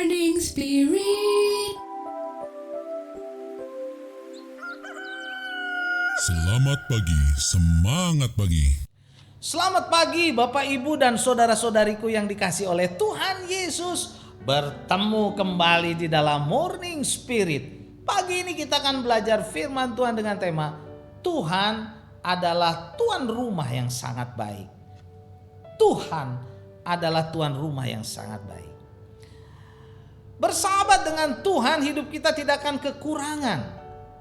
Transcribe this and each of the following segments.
Morning Spirit. Selamat pagi, semangat pagi. Selamat pagi Bapak Ibu dan saudara-saudariku yang dikasih oleh Tuhan Yesus. Bertemu kembali di dalam Morning Spirit. Pagi ini kita akan belajar firman Tuhan dengan tema Tuhan adalah tuan rumah yang sangat baik. Tuhan adalah tuan rumah yang sangat baik. Bersahabat dengan Tuhan, hidup kita tidak akan kekurangan.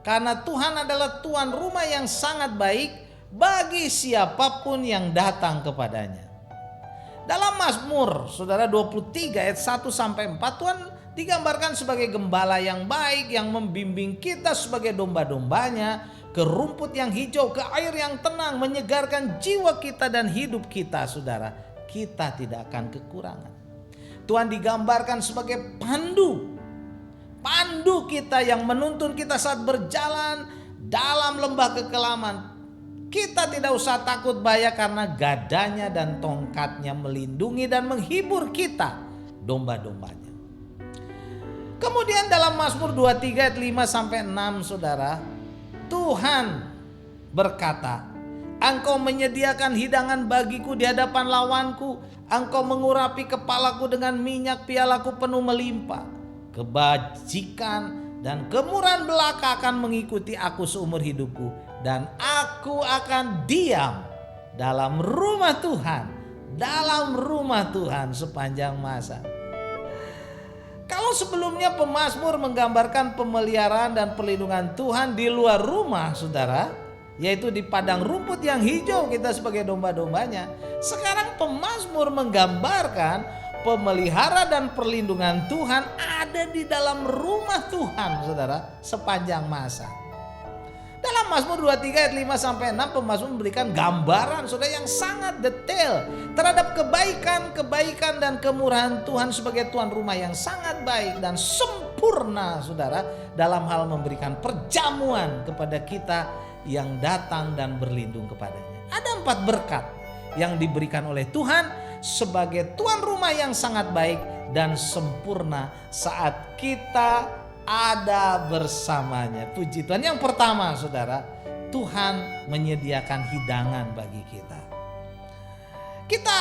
Karena Tuhan adalah tuan rumah yang sangat baik bagi siapapun yang datang kepadanya. Dalam Mazmur, saudara 23 ayat 1 sampai 4, Tuhan digambarkan sebagai gembala yang baik yang membimbing kita sebagai domba-dombanya ke rumput yang hijau, ke air yang tenang, menyegarkan jiwa kita dan hidup kita, saudara. Kita tidak akan kekurangan. Tuhan digambarkan sebagai pandu kita yang menuntun kita saat berjalan dalam lembah kekelaman. Kita tidak usah takut bahaya karena gadanya dan tongkatnya melindungi dan menghibur kita, domba-dombanya. Kemudian dalam Mazmur 23 ayat 5 sampai 6, saudara, Tuhan berkata, Engkau menyediakan hidangan bagiku di hadapan lawanku. Engkau mengurapi kepalaku dengan minyak, pialaku penuh melimpah. Kebajikan dan kemurahan belaka akan mengikuti aku seumur hidupku. Dan aku akan diam dalam rumah Tuhan sepanjang masa. Kalau sebelumnya pemazmur menggambarkan pemeliharaan dan perlindungan Tuhan di luar rumah, saudara, yaitu di padang rumput yang hijau kita sebagai domba-dombanya. Sekarang pemazmur menggambarkan pemelihara dan perlindungan Tuhan ada di dalam rumah Tuhan, saudara, sepanjang masa. Dalam Mazmur 23 ayat 5 sampai 6, pemazmur memberikan gambaran, saudara, yang sangat detail terhadap kebaikan dan kemurahan Tuhan sebagai tuan rumah yang sangat baik dan sempurna, saudara, dalam hal memberikan perjamuan kepada kita yang datang dan berlindung kepadanya. Ada 4 berkat yang diberikan oleh Tuhan sebagai tuan rumah yang sangat baik dan sempurna saat kita ada bersamanya. Puji Tuhan. Yang pertama, saudara, Tuhan menyediakan hidangan bagi kita. Kita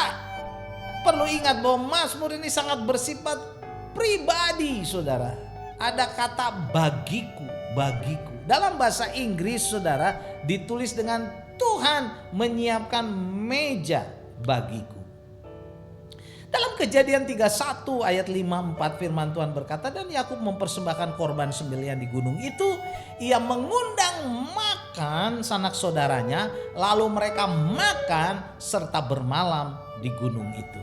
perlu ingat bahwa Mazmur ini sangat bersifat pribadi, saudara. Ada kata bagiku. Dalam bahasa Inggris, saudara, ditulis dengan Tuhan menyiapkan meja bagiku. Dalam Kejadian 31 ayat 5-4 firman Tuhan berkata, dan Yakub mempersembahkan korban sembelihan di gunung itu. Ia mengundang makan sanak saudaranya, lalu mereka makan serta bermalam di gunung itu.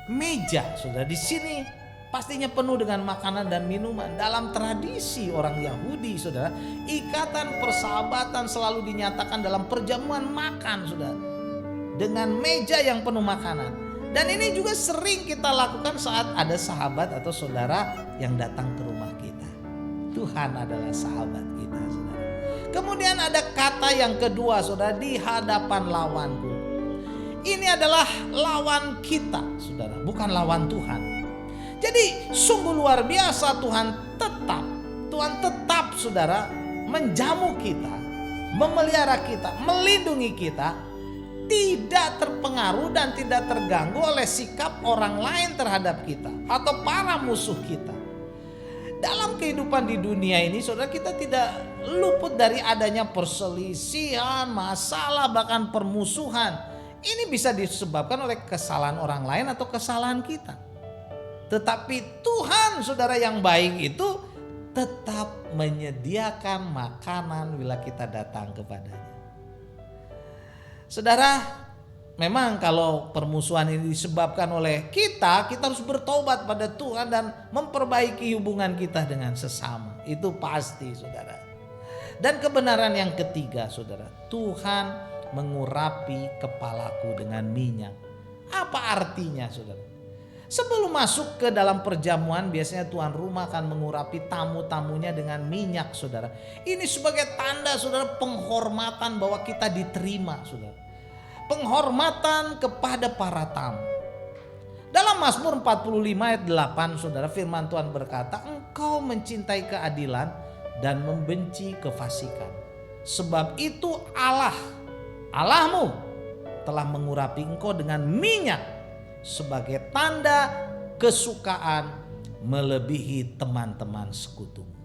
Meja, saudara, di sini pastinya penuh dengan makanan dan minuman. Dalam tradisi orang Yahudi, saudara, ikatan persahabatan selalu dinyatakan dalam perjamuan makan, saudara, dengan meja yang penuh makanan. Dan ini juga sering kita lakukan saat ada sahabat atau saudara yang datang ke rumah kita. Tuhan adalah sahabat kita, saudara. Kemudian ada kata yang kedua, saudara, di hadapan lawanku. Ini adalah lawan kita, saudara, bukan lawan Tuhan. Jadi sungguh luar biasa Tuhan tetap, saudara, menjamu kita, memelihara kita, melindungi kita, tidak terpengaruh dan tidak terganggu oleh sikap orang lain terhadap kita atau para musuh kita. Dalam kehidupan di dunia ini, saudara, kita tidak luput dari adanya perselisihan, masalah, bahkan permusuhan. Ini bisa disebabkan oleh kesalahan orang lain atau kesalahan kita. Tetapi Tuhan, saudara, yang baik itu tetap menyediakan makanan bila kita datang kepadanya. Saudara, memang kalau permusuhan ini disebabkan oleh kita harus bertobat pada Tuhan dan memperbaiki hubungan kita dengan sesama. Itu pasti, saudara. Dan kebenaran yang ketiga, saudara, Tuhan mengurapi kepalaku dengan minyak. Apa artinya, saudara? Sebelum masuk ke dalam perjamuan, biasanya tuan rumah akan mengurapi tamu-tamunya dengan minyak, saudara. Ini sebagai tanda, saudara, penghormatan bahwa kita diterima, saudara. Penghormatan kepada para tamu. Dalam Mazmur 45 ayat 8, saudara, firman Tuhan berkata, engkau mencintai keadilan dan membenci kefasikan. Sebab itu Allahmu telah mengurapi engkau dengan minyak sebagai tanda kesukaan melebihi teman-teman sekutumu.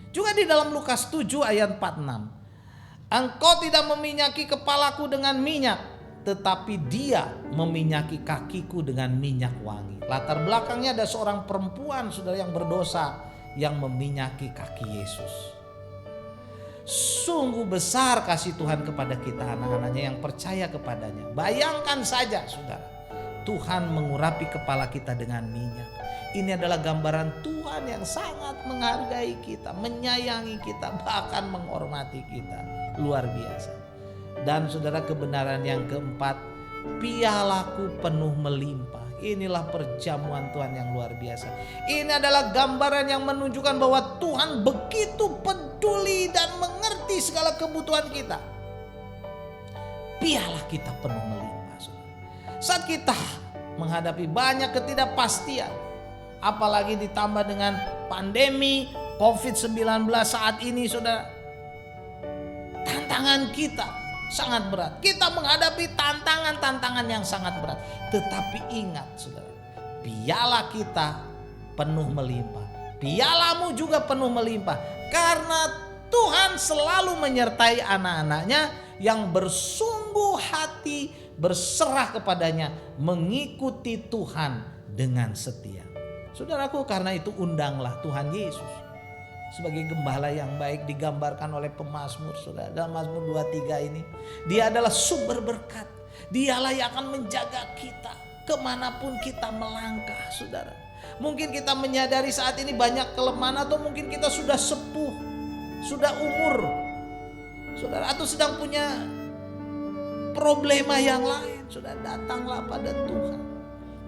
Juga di dalam Lukas 7 ayat 46, engkau tidak meminyaki kepalaku dengan minyak, tetapi dia meminyaki kakiku dengan minyak wangi. Latar belakangnya ada seorang perempuan, saudara, yang berdosa yang meminyaki kaki Yesus. Sungguh besar kasih Tuhan kepada kita, anak-anaknya yang percaya kepadanya. Bayangkan saja, saudara, Tuhan mengurapi kepala kita dengan minyak. Ini adalah gambaran Tuhan yang sangat menghargai kita, menyayangi kita, bahkan menghormati kita. Luar biasa. Dan saudara, kebenaran yang keempat, pialaku penuh melimpah. Inilah perjamuan Tuhan yang luar biasa. Ini adalah gambaran yang menunjukkan bahwa Tuhan begitu peduli dan mengerti segala kebutuhan kita. Piala kita penuh melimpah, saudara. Saat kita menghadapi banyak ketidakpastian, apalagi ditambah dengan pandemi COVID-19 saat ini, saudara, tantangan kita sangat berat. Kita menghadapi tantangan yang sangat berat. Tetapi ingat, saudara, piala kita penuh melimpah. Pialamu juga penuh melimpah. Karena Tuhan selalu menyertai anak-anaknya yang bersungguh hati berserah kepadanya, mengikuti Tuhan dengan setia. Saudaraku, karena itu undanglah Tuhan Yesus sebagai gembala yang baik, digambarkan oleh pemazmur, saudara. Dalam Mazmur 23 ini, dia adalah sumber berkat. Dialah yang akan menjaga kita kemanapun kita melangkah, saudara. Mungkin kita menyadari saat ini banyak kelemahan, atau mungkin kita sudah sepuh, sudah umur, saudara, atau sedang punya problema yang lain. Saudara, datanglah pada Tuhan.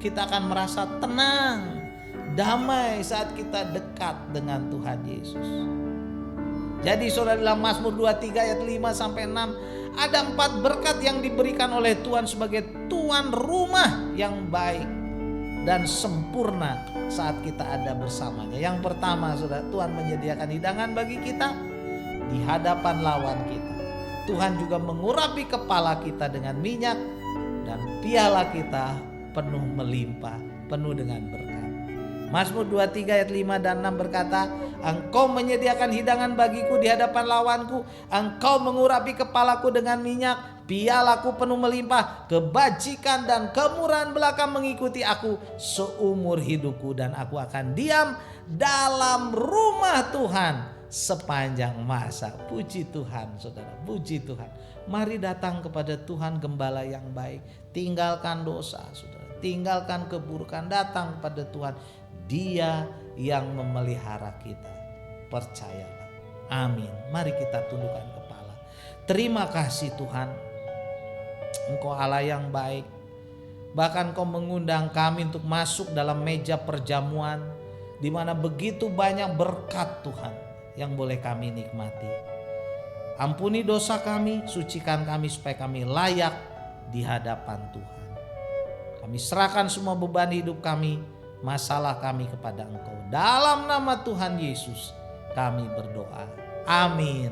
Kita akan merasa tenang, damai saat kita dekat dengan Tuhan Yesus. Jadi saudara, dalam Mazmur 23 ayat 5 sampai 6 ada 4 berkat yang diberikan oleh Tuhan sebagai tuan rumah yang baik dan sempurna saat kita ada bersamanya. Yang pertama, saudara, Tuhan menyediakan hidangan bagi kita di hadapan lawan kita. Tuhan juga mengurapi kepala kita dengan minyak, dan piala kita penuh melimpah, penuh dengan berkat. Mazmur 23 ayat 5 dan 6 berkata, engkau menyediakan hidangan bagiku di hadapan lawanku, engkau mengurapi kepalaku dengan minyak, pialaku penuh melimpah, kebajikan dan kemurahan belaka mengikuti aku seumur hidupku, dan aku akan diam dalam rumah Tuhan sepanjang masa. Puji Tuhan, saudara, puji Tuhan. Mari datang kepada Tuhan, gembala yang baik. Tinggalkan dosa, saudara, tinggalkan keburukan, datang kepada Tuhan. Dia yang memelihara kita. Percayalah. Amin. Mari kita tundukkan kepala. Terima kasih Tuhan, Engkau Allah yang baik. Bahkan Kau mengundang kami untuk masuk dalam meja perjamuan, di mana begitu banyak berkat Tuhan yang boleh kami nikmati. Ampuni dosa kami, sucikan kami supaya kami layak di hadapan Tuhan. Kami serahkan semua beban hidup kami, masalah kami kepada Engkau. Dalam nama Tuhan Yesus kami berdoa. Amin.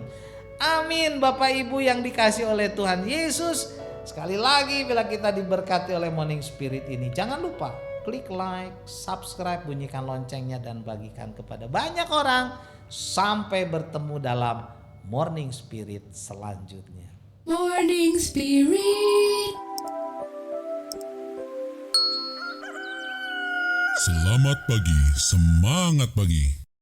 Amin. Bapak Ibu yang dikasih oleh Tuhan Yesus, sekali lagi bila kita diberkati oleh Morning Spirit ini, jangan lupa klik like, subscribe, bunyikan loncengnya, dan bagikan kepada banyak orang. Sampai bertemu dalam Morning Spirit selanjutnya. Morning Spirit. Selamat pagi, semangat pagi.